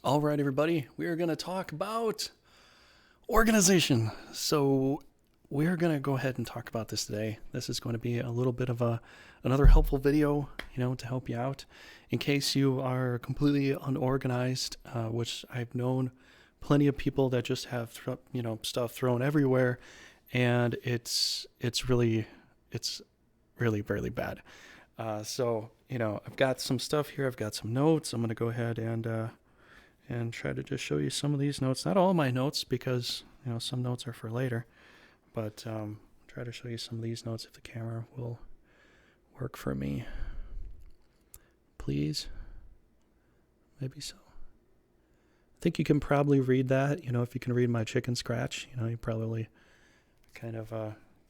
All right, everybody, we are going to talk about organization. So we're going to go ahead and talk about this today. This is going to be a little bit of another helpful video, to help you out in case you are completely unorganized, which I've known plenty of people that just have stuff thrown everywhere, and it's really really bad. I've got some stuff here. I've got some notes. I'm going to go ahead and try to just show you some of these notes. Not all my notes, because some notes are for later, but try to show you some of these notes if the camera will work for me. Please. Maybe so. I think you can probably read that. If you can read my chicken scratch, you probably kind of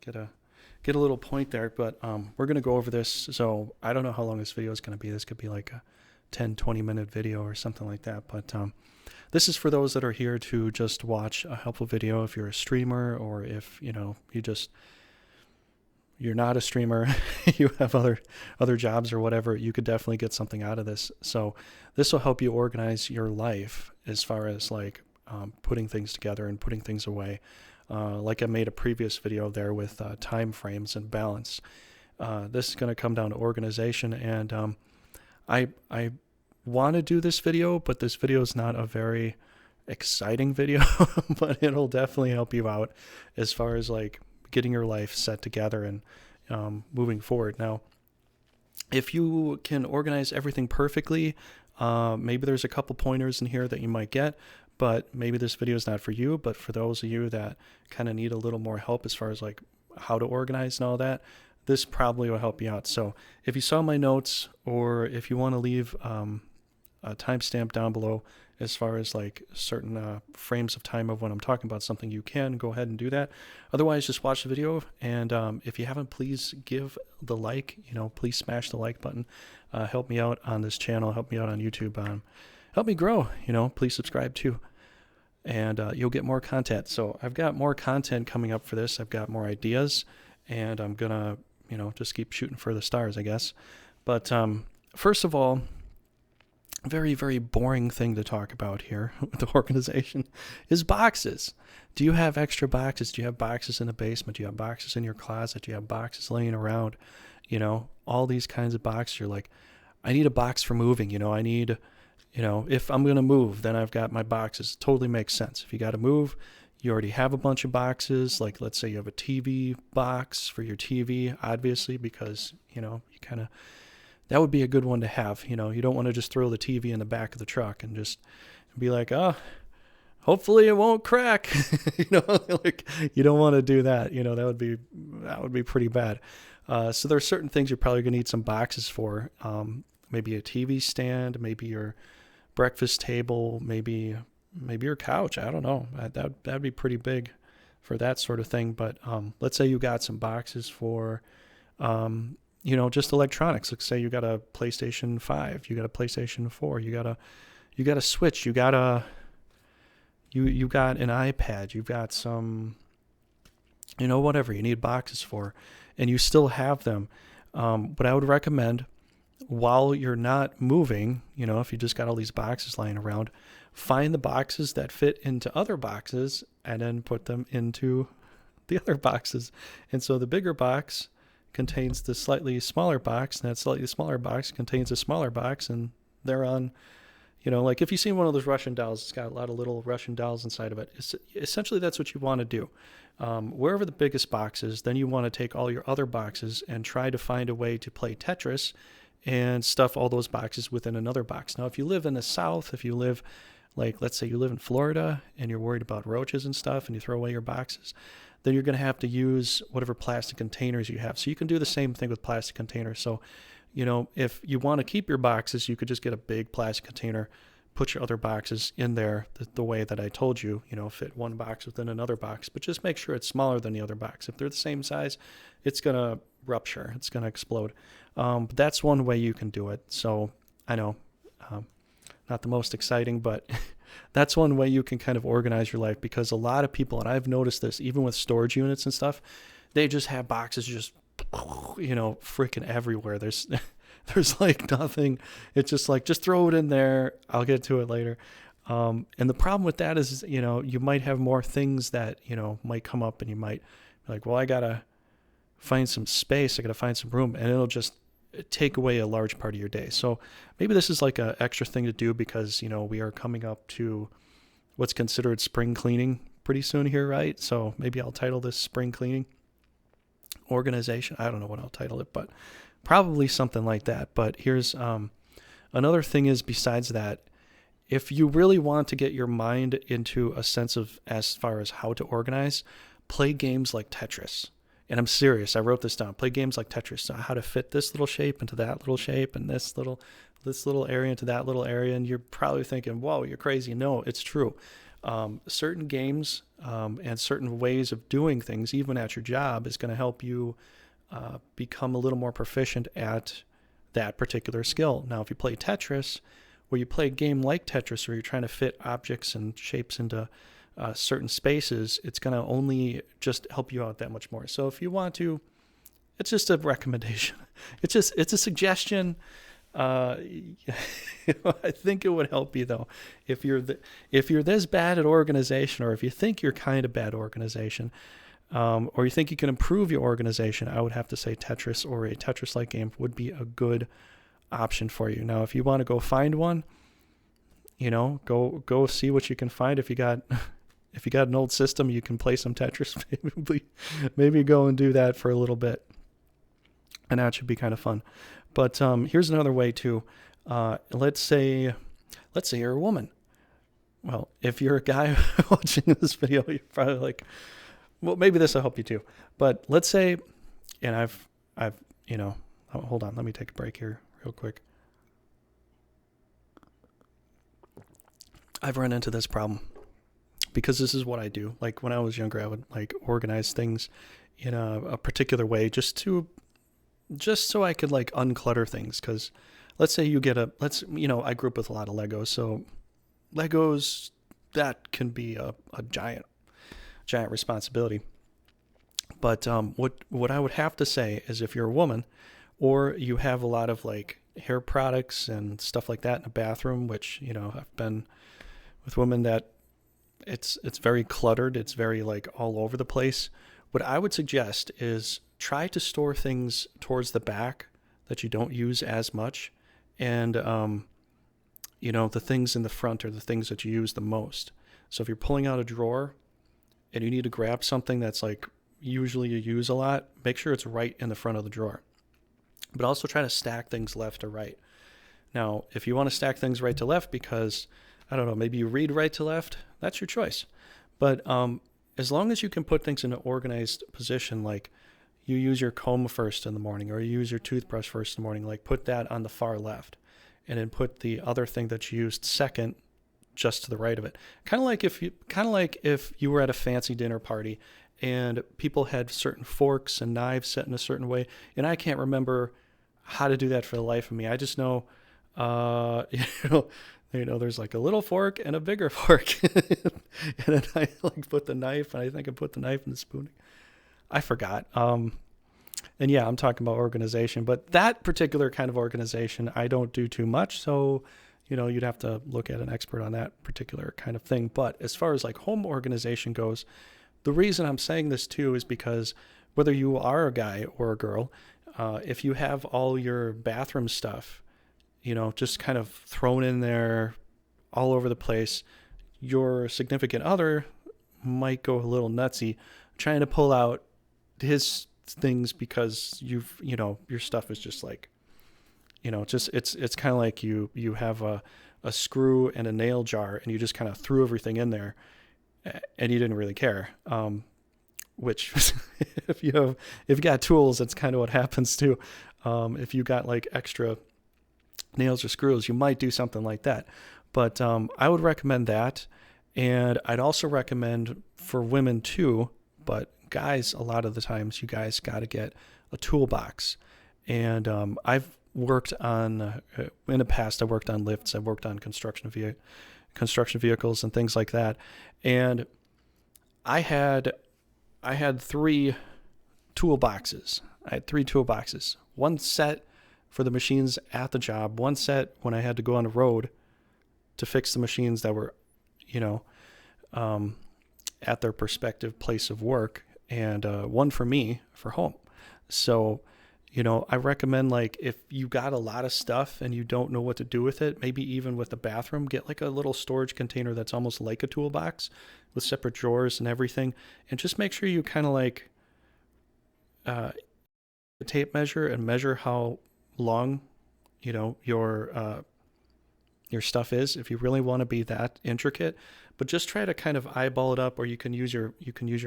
get a little point there. But we're going to go over this. So I don't know how long this video is going to be. This could be like a 10-20 minute video or something like that, but this is for those that are here to just watch a helpful video. If you're a streamer, or if you're not a streamer, you have other jobs or whatever, you could definitely get something out of this. So this will help you organize your life as far as putting things together and putting things away. Like I made a previous video there with time frames and balance. This is going to come down to organization, and I want to do this video, but this video is not a very exciting video, but it'll definitely help you out as far as getting your life set together and moving forward. Now, if you can organize everything perfectly, maybe there's a couple pointers in here that you might get, but maybe this video is not for you. But for those of you that kind of need a little more help as far as how to organize and all that, this probably will help you out. So if you saw my notes, or if you want to leave a timestamp down below as far as certain frames of time of when I'm talking about something, you can go ahead and do that. Otherwise, just watch the video. And if you haven't, please give the like, please smash the like button. Help me out on this channel. Help me out on YouTube. Help me grow, please subscribe too. And you'll get more content. So I've got more content coming up for this. I've got more ideas, and I'm going to just keep shooting for the stars, I guess. But first of all, a very, very boring thing to talk about here with the organization is boxes. Do you have extra boxes? Do you have boxes in the basement? Do you have boxes in your closet? Do you have boxes laying around? All these kinds of boxes. You're like, I need a box for moving. I need, if I'm going to move, then I've got my boxes. It totally makes sense. If you got to move, you already have a bunch of boxes. Let's say you have a TV box for your TV, obviously, because, you kind of, that would be a good one to have. You don't want to just throw the TV in the back of the truck and just be like, oh, hopefully it won't crack. You don't want to do that. That would be pretty bad. So there are certain things you're probably going to need some boxes for. Maybe a TV stand, maybe your breakfast table, maybe your couch. I don't know. That'd be pretty big for that sort of thing. But let's say you got some boxes for, just electronics. Let's say you got a PlayStation 5, you got a PlayStation 4, you got a Switch, you got an iPad, you've got some, whatever you need boxes for, and you still have them. But I would recommend, while you're not moving, if you just got all these boxes lying around, find the boxes that fit into other boxes and then put them into the other boxes. And so the bigger box contains the slightly smaller box, and that slightly smaller box contains a smaller box, and they're on, if you've seen one of those Russian dolls, it's got a lot of little Russian dolls inside of it. Essentially, that's what you want to do. Wherever the biggest box is, then you want to take all your other boxes and try to find a way to play Tetris and stuff all those boxes within another box. Now, if you live in the South, if you live, let's say you live in Florida and you're worried about roaches and stuff and you throw away your boxes, then you're going to have to use whatever plastic containers you have. So you can do the same thing with plastic containers. So, if you want to keep your boxes, you could just get a big plastic container, put your other boxes in there the way that I told you, fit one box within another box, but just make sure it's smaller than the other box. If they're the same size, it's going to rupture. It's going to explode. But that's one way you can do it. So I know, not the most exciting, but that's one way you can kind of organize your life, because a lot of people, and I've noticed this even with storage units and stuff, they just have boxes just, freaking everywhere. There's like nothing. It's just like, just throw it in there. I'll get to it later. And the problem with that is, you might have more things that, might come up, and you might be like, well, I got to find some space. I got to find some room, and it'll just take away a large part of your day. So maybe this is like an extra thing to do because, we are coming up to what's considered spring cleaning pretty soon here, right? So maybe I'll title this spring cleaning organization. I don't know what I'll title it, but probably something like that. But here's another thing is, besides that, if you really want to get your mind into a sense of as far as how to organize, play games like Tetris. And I'm serious. I wrote this down. Play games like Tetris. So how to fit this little shape into that little shape, and this little area into that little area. And you're probably thinking, whoa, you're crazy. No, it's true. Certain games and certain ways of doing things, even at your job, is going to help you become a little more proficient at that particular skill. Now, if you play Tetris, where you play a game like Tetris, where you're trying to fit objects and shapes into certain spaces, it's going to only just help you out that much more. So if you want to, it's just a recommendation. It's a suggestion. I think it would help you though. If you're this bad at organization, or if you think you're kind of bad at organization, or you think you can improve your organization, I would have to say Tetris or a Tetris-like game would be a good option for you. Now, if you want to go find one, go see what you can find. If you got an old system, you can play some Tetris. Maybe go and do that for a little bit, and that should be kind of fun. But here's another way too. Let's say you're a woman. Well, if you're a guy watching this video, you're probably like, well, maybe this will help you too. But let's say, and I've hold on, let me take a break here real quick. I've run into this problem because this is what I do. Like when I was younger, I would like organize things in a particular way just so I could like unclutter things. Because let's say you get I grew up with a lot of Legos. So Legos, that can be a giant responsibility. But what I would have to say is, if you're a woman, or you have a lot of like hair products and stuff like that in a bathroom, which, I've been with women that it's very cluttered. It's very like all over the place. What I would suggest is try to store things towards the back that you don't use as much. And, the things in the front are the things that you use the most. So if you're pulling out a drawer and you need to grab something that's like usually you use a lot, make sure it's right in the front of the drawer. But also try to stack things left to right. Now, if you want to stack things right to left because, I don't know, maybe you read right to left, that's your choice. But as long as you can put things in an organized position, like you use your comb first in the morning, or you use your toothbrush first in the morning, like put that on the far left, and then put the other thing that you used second just to the right of it. Kind of like if you were at a fancy dinner party and people had certain forks and knives set in a certain way, and I can't remember how to do that for the life of me. I just know, there's like a little fork and a bigger fork, and then I like put the knife, and I think I put the knife in the spoon. I forgot. And yeah, I'm talking about organization, but that particular kind of organization, I don't do too much. So, you'd have to look at an expert on that particular kind of thing. But as far as like home organization goes, the reason I'm saying this too is because whether you are a guy or a girl, if you have all your bathroom stuff, just kind of thrown in there all over the place, your significant other might go a little nutsy trying to pull out his things because your stuff is just like, it's kind of like you have a screw and a nail jar, and you just kind of threw everything in there, and you didn't really care. Which if you got tools, that's kind of what happens too. If you got like extra nails or screws, you might do something like that. But I would recommend that. And I'd also recommend for women too, but guys, a lot of the times you guys got to get a toolbox. And I've worked on, in the past, I worked on lifts, I've worked on construction vehicles and things like that. And I had 3 toolboxes. I had 3 toolboxes. One set for the machines at the job, one set when I had to go on the road to fix the machines that were you know, at their prospective place of work, and one for me for home. So, I recommend, like, if you got a lot of stuff and you don't know what to do with it, maybe even with the bathroom, get like a little storage container that's almost like a toolbox with separate drawers and everything. And just make sure you kind of like tape measure and measure how long, your stuff is, if you really want to be that intricate. But just try to kind of eyeball it up, or you can use your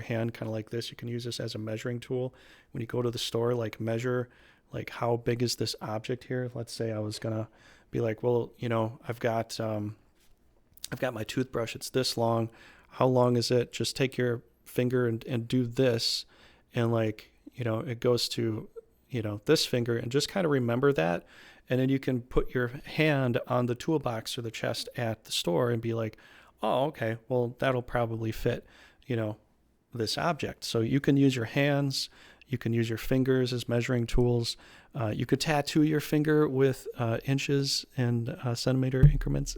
hand kind of like this. You can use this as a measuring tool when you go to the store. Like, measure, like, how big is this object here. Let's say I was gonna be like, well, I've got my toothbrush, it's this long. How long is it? Just take your finger and do this, and like, it goes to this finger, and just kind of remember that. And then you can put your hand on the toolbox or the chest at the store and be like, oh, okay, well, that'll probably fit, this object. So you can use your hands, you can use your fingers as measuring tools. You could tattoo your finger with inches and centimeter increments.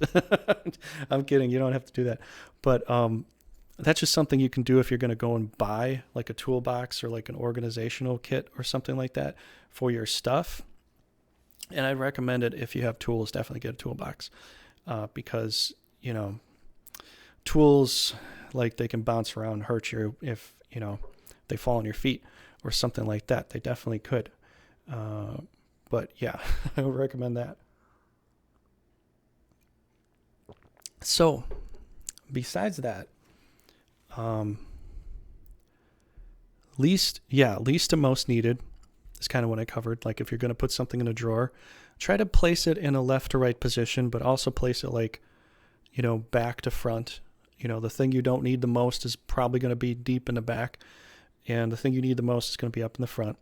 I'm kidding, you don't have to do that. But that's just something you can do if you're going to go and buy like a toolbox or like an organizational kit or something like that for your stuff. And I'd recommend it if you have tools. Definitely get a toolbox, because tools, like, they can bounce around and hurt you if they fall on your feet or something like that. They definitely could. But yeah, I would recommend that. So besides that, least to most needed is kind of what I covered. Like, if you're going to put something in a drawer, try to place it in a left to right position, but also place it like, back to front. The thing you don't need the most is probably going to be deep in the back, and the thing you need the most is going to be up in the front.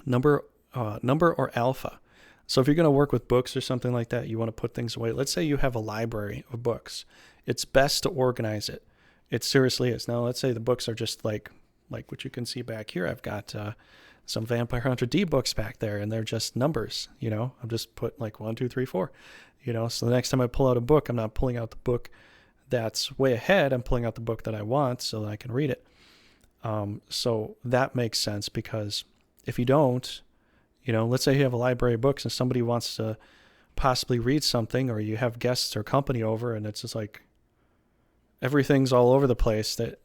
Number or alpha. So if you're going to work with books or something like that, you want to put things away. Let's say you have a library of books. It's best to organize it. It seriously is. Now, let's say the books are just like what you can see back here. I've got some Vampire Hunter D books back there, and they're just numbers. I'm just put like 1, 2, 3, 4. So the next time I pull out a book, I'm not pulling out the book that's way ahead. I'm pulling out the book that I want so that I can read it. So that makes sense, because if you don't, let's say you have a library of books and somebody wants to possibly read something, or you have guests or company over, and it's just like everything's all over the place, that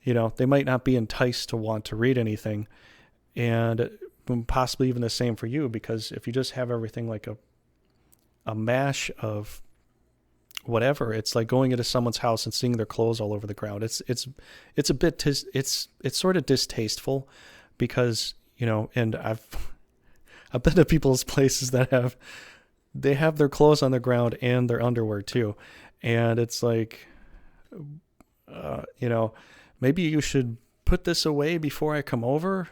they might not be enticed to want to read anything. And possibly even the same for you, because if you just have everything like a mash of whatever, it's like going into someone's house and seeing their clothes all over the ground. It's a bit it's sort of distasteful, because and I've been to people's places that have their clothes on the ground and their underwear too, and it's like, maybe you should put this away before I come over.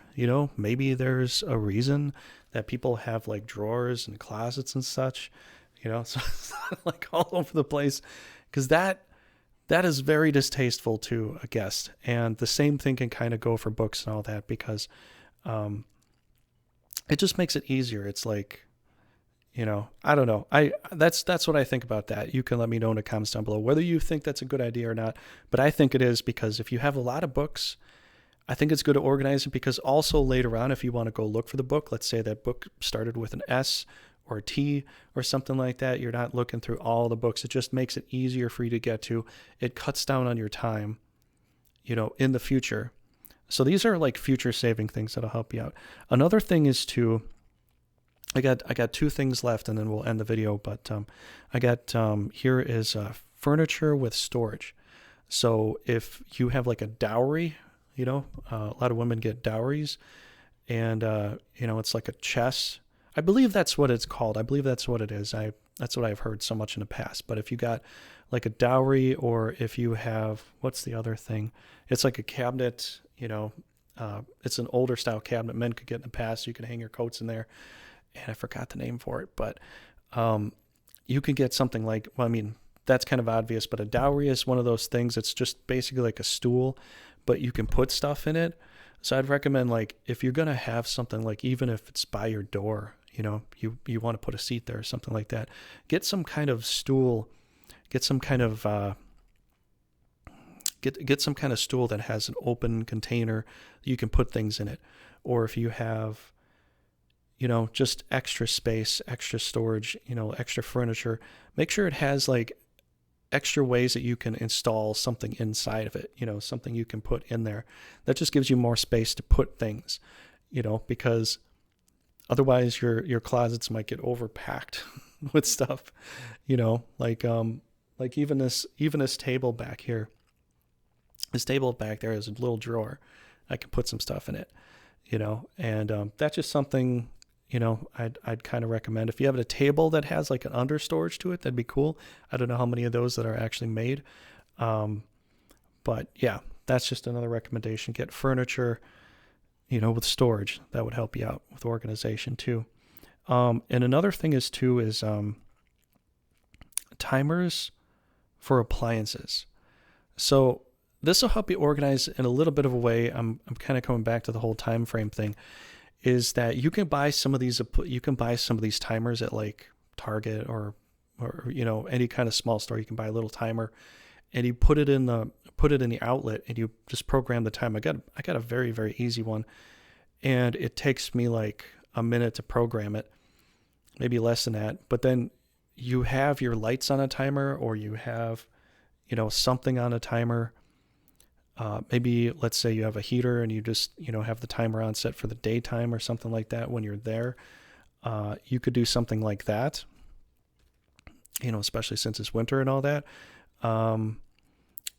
Maybe there's a reason that people have like drawers and closets and such, so it's not like all over the place, because that is very distasteful to a guest. And the same thing can kind of go for books and all that, because it just makes it easier. It's like, I don't know. That's what I think about that. You can let me know in the comments down below whether you think that's a good idea or not. But I think it is, because if you have a lot of books, I think it's good to organize it, because also later on, if you want to go look for the book, let's say that book started with an S or a T or something like that, you're not looking through all the books. It just makes it easier for you to get to. It cuts down on your time, in the future. So these are like future saving things that'll help you out. Another thing is I got 2 things left, and then we'll end the video. But I got here is furniture with storage. So if you have like a dowry, a lot of women get dowries, and it's like a chest. I believe that's what it's called. I believe that's what it is. That's what I've heard so much in the past. But if you got like a dowry, or if you have, what's the other thing? It's like a cabinet. It's an older style cabinet men could get in the past. You can hang your coats in there, and I forgot the name for it. But you can get something like, well, I mean, that's kind of obvious, but a dowry is one of those things. It's just basically like a stool, but you can put stuff in it. So I'd recommend, like, if you're going to have something, like, even if it's by your door, you want to put a seat there or something like that, get some kind of stool, get some kind of get some kind of stool that has an open container you can put things in it. Or if you have, just extra space, extra storage, extra furniture, make sure it has like extra ways that you can install something inside of it, something you can put in there. That just gives you more space to put things, because otherwise your closets might get overpacked with stuff, like even this table back here. This table back there is a little drawer. I can put some stuff in it, and that's just something, I'd kind of recommend. If you have a table that has like an under storage to it, that'd be cool. I don't know how many of those that are actually made. But yeah, that's just another recommendation. Get furniture, with storage. That would help you out with organization too. And another thing is timers for appliances. So this will help you organize in a little bit of a way. I'm kind of coming back to the whole time frame thing, is that you can buy some of these timers at like Target or any kind of small store. You can buy a little timer and you put it in the outlet and you just program the time. I got a very, very easy one, and it takes me like a minute to program it, maybe less than that. But then you have your lights on a timer, or you have something on a timer. Maybe let's say you have a heater and you just, have the timer on set for the daytime or something like that when you're there. You could do something like that, especially since it's winter and all that.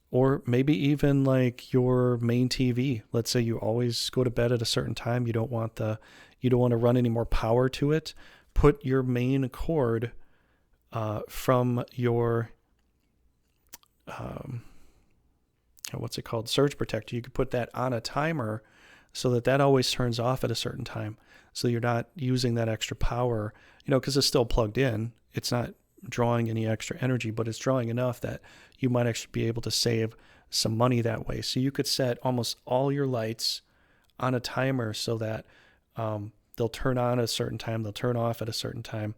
Or maybe even like your main TV. Let's say you always go to bed at a certain time. You don't want to run any more power to it. Put your main cord, from your, what's it called? Surge protector. You could put that on a timer so that always turns off at a certain time. So you're not using that extra power, because it's still plugged in. It's not drawing any extra energy, but it's drawing enough that you might actually be able to save some money that way. So you could set almost all your lights on a timer so that they'll turn on at a certain time, they'll turn off at a certain time.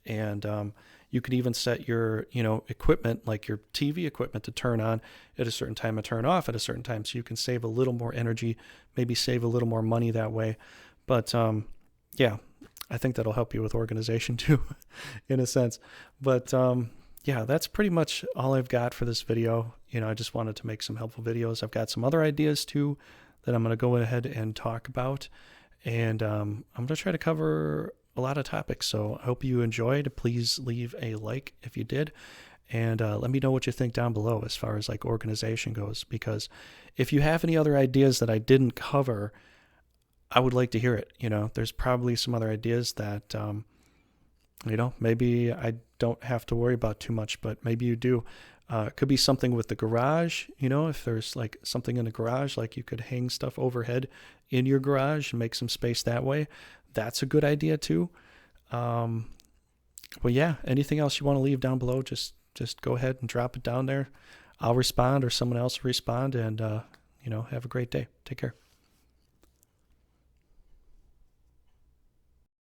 And you could even set your, equipment, like your TV equipment, to turn on at a certain time and turn off at a certain time. So you can save a little more energy, maybe save a little more money that way. But yeah, I think that'll help you with organization too, in a sense. But yeah, that's pretty much all I've got for this video. I just wanted to make some helpful videos. I've got some other ideas too that I'm going to go ahead and talk about. And I'm going to try to cover a lot of topics. So I hope you enjoyed. Please leave a like if you did. And let me know what you think down below as far as like organization goes. Because if you have any other ideas that I didn't cover, I would like to hear it. There's probably some other ideas that, maybe I don't have to worry about too much, but maybe you do. It could be something with the garage, if there's like something in the garage, like you could hang stuff overhead in your garage and make some space that way. That's a good idea too. Well, yeah, anything else you want to leave down below, just go ahead and drop it down there. I'll respond, or someone else will respond, and, have a great day. Take care.